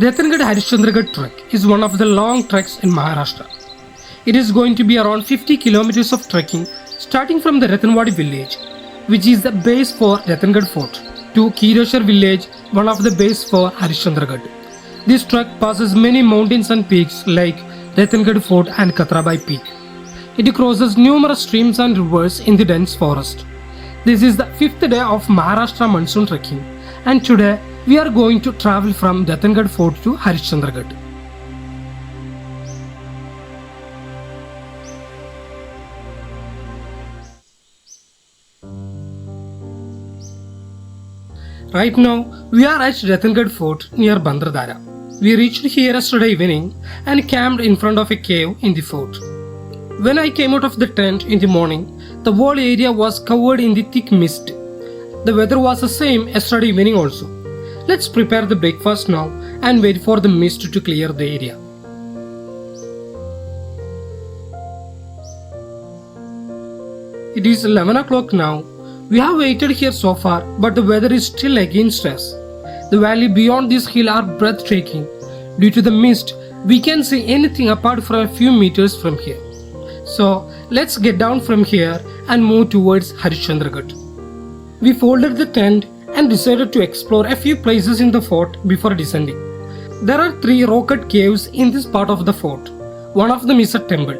Ratangad Harishchandragad trek is one of the long treks in Maharashtra. It is going to be around 50 kilometers of trekking starting from the Ratan Wadi village, which is the base for Ratangad Fort, to Kireshwar village, one of the base for Harishchandragad. This trek passes many mountains and peaks like Ratangad Fort and Katrabai Peak. It crosses numerous streams and rivers in the dense forest. This is the 5th day of Maharashtra Monsoon Trekking, and today we are going to travel from Ratangad Fort to Harishchandragad. Right now, we are at Ratangad Fort near Bhandardara. We reached here yesterday evening and camped in front of a cave in the fort. When I came out of the tent in the morning, the whole area was covered in the thick mist. The weather was the same yesterday evening also. Let's prepare the breakfast now and wait for the mist to clear the area. It is 11 o'clock now. We have waited here so far, but the weather is still against us. The valley beyond this hill are breathtaking. Due to the mist, we can't see anything apart from a few meters from here. So, let's get down from here and move towards Harishchandragad. We folded the tent and decided to explore a few places in the fort before descending. There are 3 rock-cut caves in this part of the fort. One of them is a temple.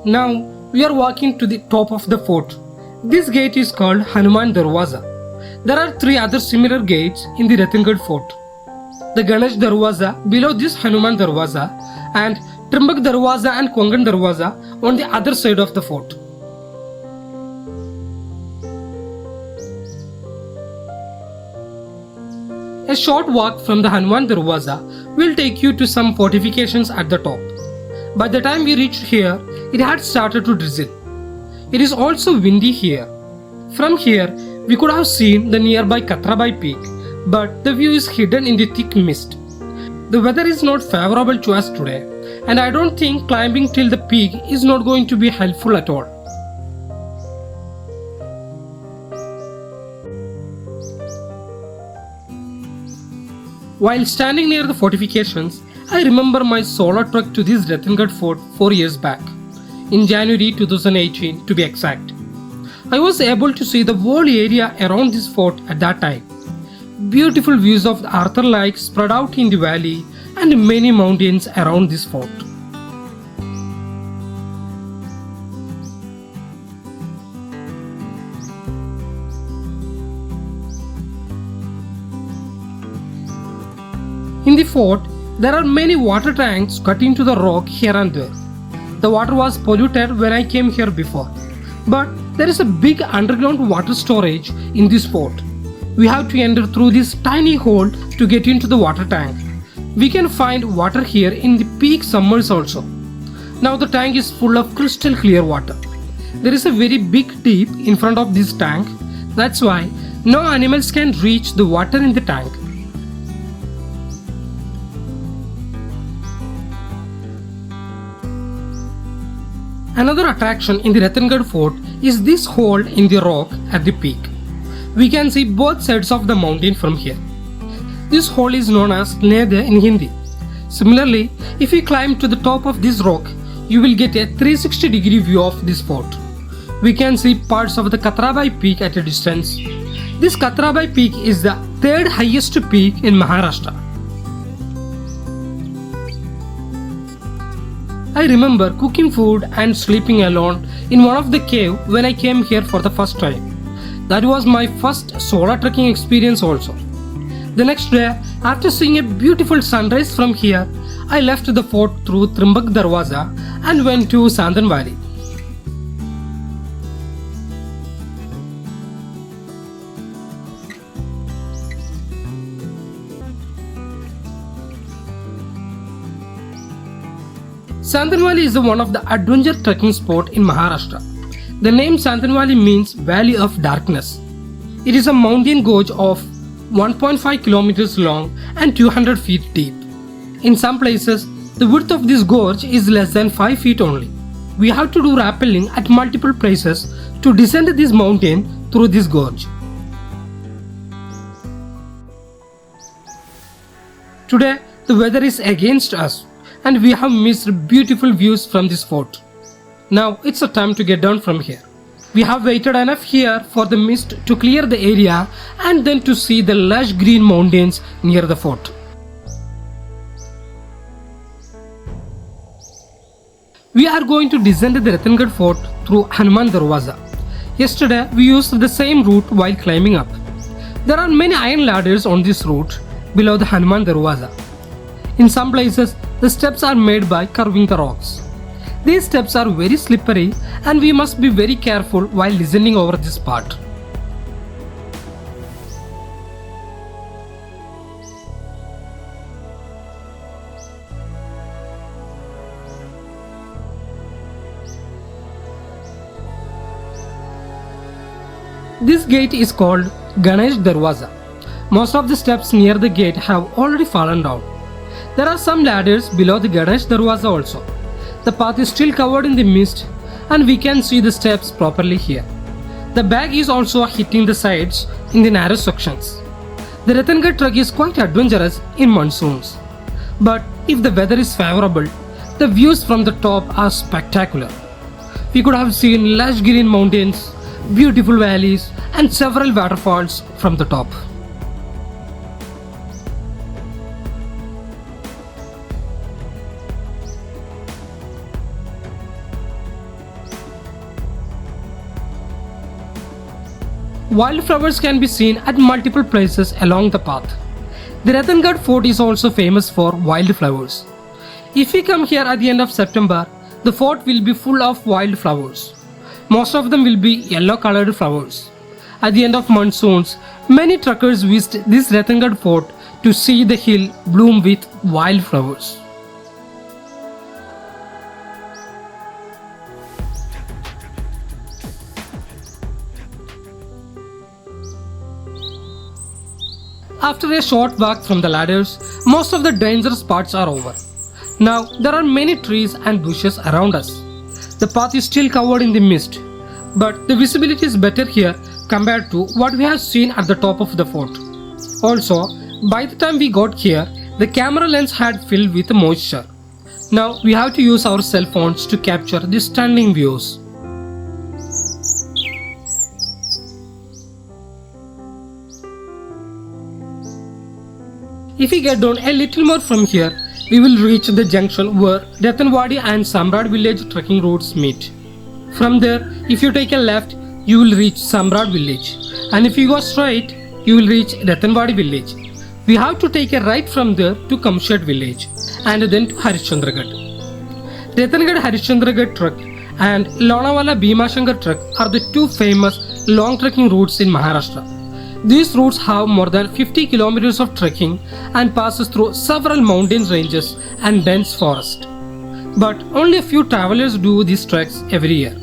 Now, we are walking to the top of the fort. This gate is called Hanuman Darwaza. There are 3 other similar gates in the Ratangad Fort. The Ganesh Darwaza below this Hanuman Darwaza, and Trimbak Darwaza and Kongan Darwaza on the other side of the fort. A short walk from the Hanuman Darwaza will take you to some fortifications at the top. By the time we reached here, it had started to drizzle. It is also windy here. From here, we could have seen the nearby Katrabai Peak, but the view is hidden in the thick mist. The weather is not favorable to us today, and I don't think climbing till the peak is not going to be helpful at all. While standing near the fortifications, I remember my solo trek to this Ratangad Fort 4 years back, in January 2018 to be exact. I was able to see the whole area around this fort at that time. Beautiful views of the Arthur Lake spread out in the valley and many mountains around this fort. In the fort, there are many water tanks cut into the rock here and there. The water was polluted when I came here before, but there is a big underground water storage in this fort. We have to enter through this tiny hole to get into the water tank. We can find water here in the peak summers also. Now the tank is full of crystal clear water. There is a very big deep in front of this tank. That's why no animals can reach the water in the tank. Another attraction in the Ratangad Fort is this hole in the rock at the peak. We can see both sides of the mountain from here. This hole is known as Nede in Hindi. Similarly, if you climb to the top of this rock, you will get a 360-degree view of this fort. We can see parts of the Katrabai Peak at a distance. This Katrabai Peak is the 3rd highest peak in Maharashtra. I remember cooking food and sleeping alone in one of the caves when I came here for the first time. That was my first solo trekking experience also. The next day, after seeing a beautiful sunrise from here, I left the fort through Trimbak Darwaza and went to Ratan Wadi. Ratan Wadi is one of the adventure trekking spot in Maharashtra. The name Ratan Wadi means Valley of Darkness. It is a mountain gorge of 1.5 kilometers long and 200 feet deep. In some places, the width of this gorge is less than 5 feet only. We have to do rappelling at multiple places to descend this mountain through this gorge. Today, the weather is against us and we have missed beautiful views from this fort. Now it's a time to get down from here. We have waited enough here for the mist to clear the area and then to see the lush green mountains near the fort. We are going to descend the Ratangad Fort through Hanuman Darwaza. Yesterday, we used the same route while climbing up. There are many iron ladders on this route below the Hanuman Darwaza. In some places, the steps are made by carving the rocks. These steps are very slippery and we must be very careful while descending over this part. This gate is called Ganesh Darwaza. Most of the steps near the gate have already fallen down. There are some ladders below the Ganesh Darwaza also. The path is still covered in the mist and we can see the steps properly here. The bag is also hitting the sides in the narrow sections. The Ratangad trek is quite adventurous in monsoons. But if the weather is favorable, the views from the top are spectacular. We could have seen lush green mountains, beautiful valleys and several waterfalls from the top. Wildflowers can be seen at multiple places along the path. The Ratangad Fort is also famous for wildflowers. If we come here at the end of September, the fort will be full of wildflowers. Most of them will be yellow colored flowers. At the end of monsoons, many truckers visit this Ratangad Fort to see the hill bloom with wildflowers. After a short walk from the ladders, most of the dangerous parts are over. Now there are many trees and bushes around us. The path is still covered in the mist, but the visibility is better here compared to what we have seen at the top of the fort. Also, by the time we got here, the camera lens had filled with moisture. Now we have to use our cell phones to capture the stunning views. If we get down a little more from here, we will reach the junction where Ratan Wadi and Samrad village trekking routes meet. From there, if you take a left, you will reach Samrad village, and if you go straight, you will reach Ratan Wadi village. We have to take a right from there to Kumshet village and then to Harishchandragad. Ratangad Harishchandragad trek and Lonavala Bhimashankar trek are the two famous long trekking routes in Maharashtra. These routes have more than 50 kilometers of trekking and passes through several mountain ranges and dense forest. But only a few travelers do these treks every year.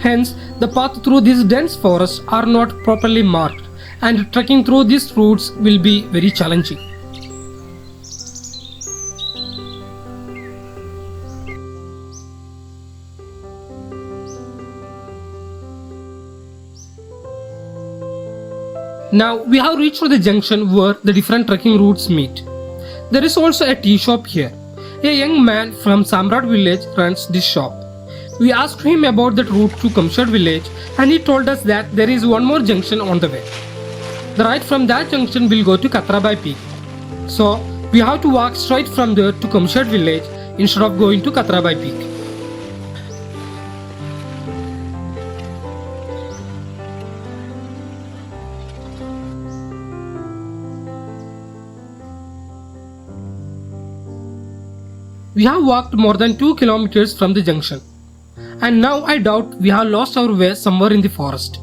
Hence, the path through these dense forests are not properly marked and trekking through these routes will be very challenging. Now we have reached the junction where the different trekking routes meet. There is also a tea shop here. A young man from Samrad village runs this shop. We asked him about that route to Kumshet village and he told us that there is one more junction on the way. The right from that junction will go to Katrabai Peak. So we have to walk straight from there to Kumshet village instead of going to Katrabai Peak. We have walked more than 2 kilometers from the junction. And now I doubt we have lost our way somewhere in the forest.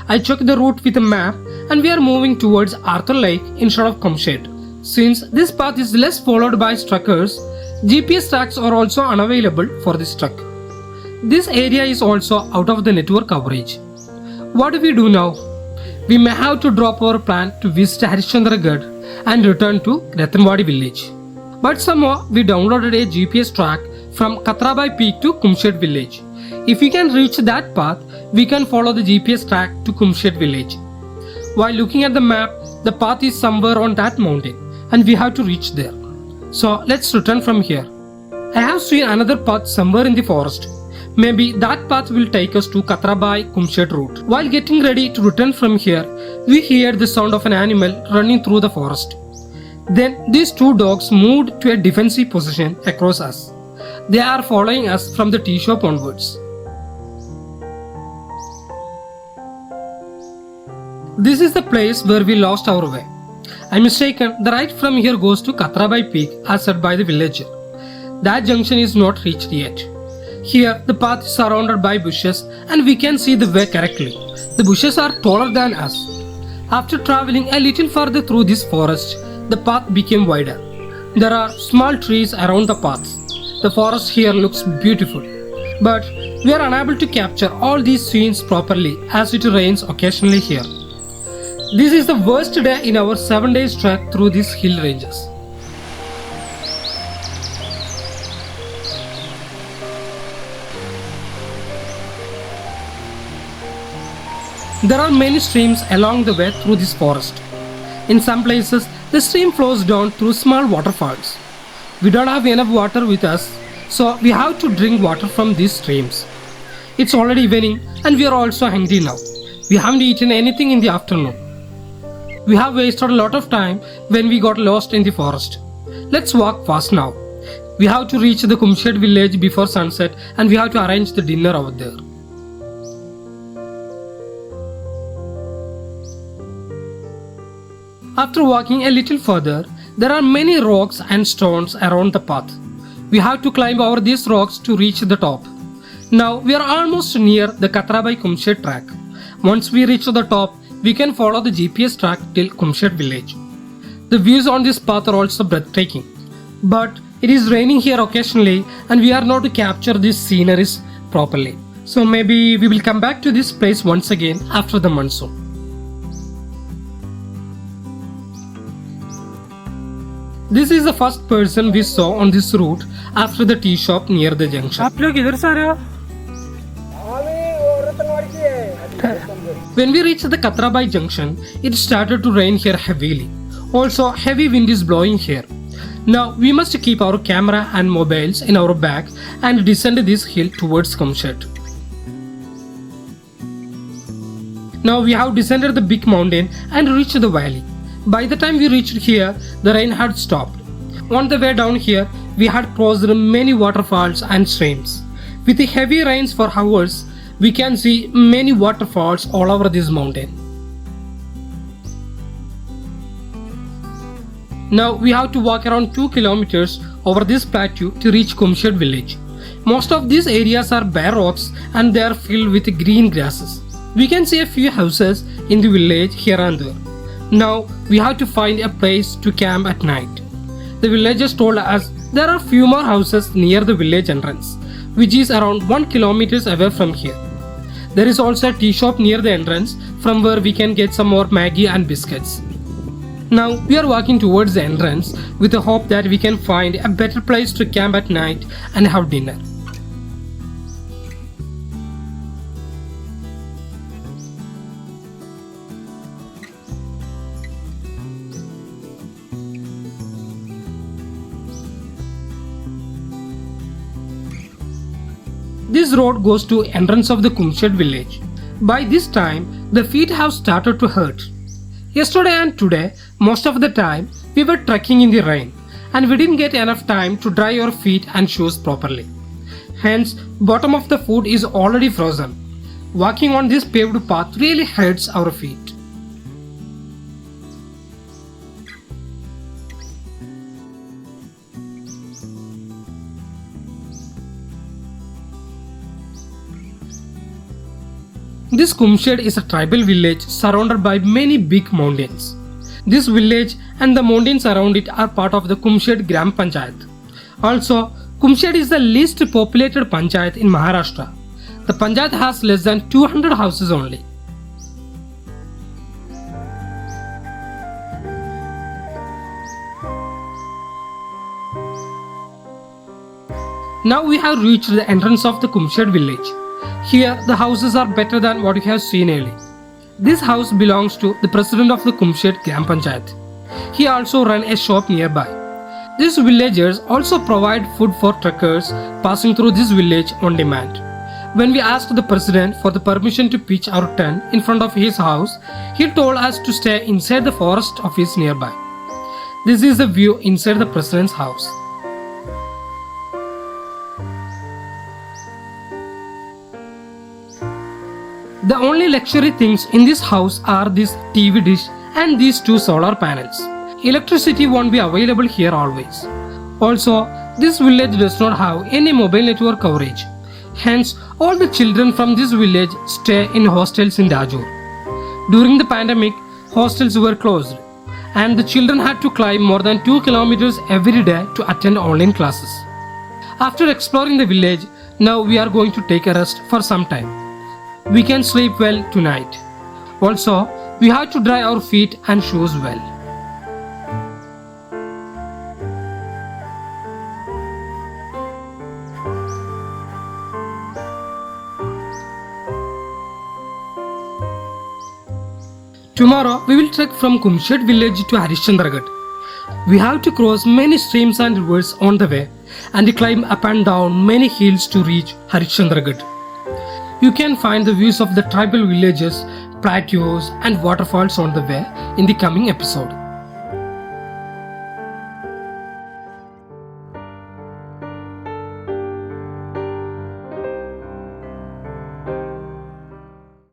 I checked the route with a map and we are moving towards Arthur Lake instead of Kumshet. Since this path is less followed by truckers, GPS tracks are also unavailable for this truck. This area is also out of the network coverage. What do we do now? We may have to drop our plan to visit Harishchandragad and return to Ratan Wadi village. But somehow we downloaded a GPS track from Katrabai Peak to Kumshet village. If we can reach that path, we can follow the GPS track to Kumshet village. While looking at the map, the path is somewhere on that mountain and we have to reach there. So let's return from here. I have seen another path somewhere in the forest. Maybe that path will take us to Katrabai Kumshet route. While getting ready to return from here, we heard the sound of an animal running through the forest. Then these two dogs moved to a defensive position across us. They are following us from the tea shop onwards. This is the place where we lost our way. I'm mistaken, the right from here goes to Katrabai Peak as said by the villager. That junction is not reached yet. Here the path is surrounded by bushes and we can see the way correctly. The bushes are taller than us. After traveling a little further through this forest, the path became wider. There are small trees around the path. The forest here looks beautiful. But we are unable to capture all these scenes properly as it rains occasionally here. This is the worst day in our 7 days trek through these hill ranges. There are many streams along the way through this forest. In some places, the stream flows down through small waterfalls. We don't have enough water with us, so we have to drink water from these streams. It's already evening and we are also hungry now. We haven't eaten anything in the afternoon. We have wasted a lot of time when we got lost in the forest. Let's walk fast now. We have to reach the Kumshet village before sunset and we have to arrange the dinner over there. After walking a little further, there are many rocks and stones around the path. We have to climb over these rocks to reach the top. Now we are almost near the Katrabai Kumshet track. Once we reach the top, we can follow the GPS track till Kumshet village. The views on this path are also breathtaking. But it is raining here occasionally and we are not to capture these sceneries properly. So maybe we will come back to this place once again after the monsoon. This is the first person we saw on this route after the tea shop near the junction. आप लोग इधर से आ रहे हो? When we reached the Katrabai junction, it started to rain here heavily. Also, heavy wind is blowing here. Now we must keep our camera and mobiles in our bag and descend this hill towards Kumshet. Now we have descended the big mountain and reached the valley. By the time we reached here, the rain had stopped. On the way down here, we had crossed many waterfalls and streams. With the heavy rains for hours, we can see many waterfalls all over this mountain. Now we have to walk around 2 kilometers over this plateau to reach Kumshet village. Most of these areas are bare rocks and they are filled with green grasses. We can see a few houses in the village here and there. Now we have to find a place to camp at night. The villagers told us there are few more houses near the village entrance, which is around 1 kilometers away from here. There is also a tea shop near the entrance from where we can get some more Maggi and biscuits. Now we are walking towards the entrance with the hope that we can find a better place to camp at night and have dinner. This road goes to entrance of the Kumshet village. By this time, the feet have started to hurt. Yesterday and today, most of the time, we were trekking in the rain and we didn't get enough time to dry our feet and shoes properly. Hence, bottom of the foot is already frozen. Walking on this paved path really hurts our feet. This Kumshet is a tribal village surrounded by many big mountains. This village and the mountains around it are part of the Kumshet Gram Panchayat. Also, Kumshet is the least populated panchayat in Maharashtra. The panchayat has less than 200 houses only. Now we have reached the entrance of the Kumshet village. Here the houses are better than what we have seen earlier. This house belongs to the president of the Kumshet Gram Panchayat. He also runs a shop nearby. These villagers also provide food for trekkers passing through this village on demand. When we asked the president for the permission to pitch our tent in front of his house, he told us to stay inside the forest office nearby. This is the view inside the president's house. The only luxury things in this house are this TV dish and these two solar panels. Electricity won't be available here always. Also, this village does not have any mobile network coverage. Hence, all the children from this village stay in hostels in Dajur. During the pandemic, hostels were closed and the children had to climb more than 2 kilometers every day to attend online classes. After exploring the village, now we are going to take a rest for some time. We can sleep well tonight. Also, we have to dry our feet and shoes well. Tomorrow, we will trek from Kumshet village to Harishchandragad. We have to cross many streams and rivers on the way and climb up and down many hills to reach Harishchandragad. You can find the views of the tribal villages, plateaus and waterfalls on the way in the coming episode.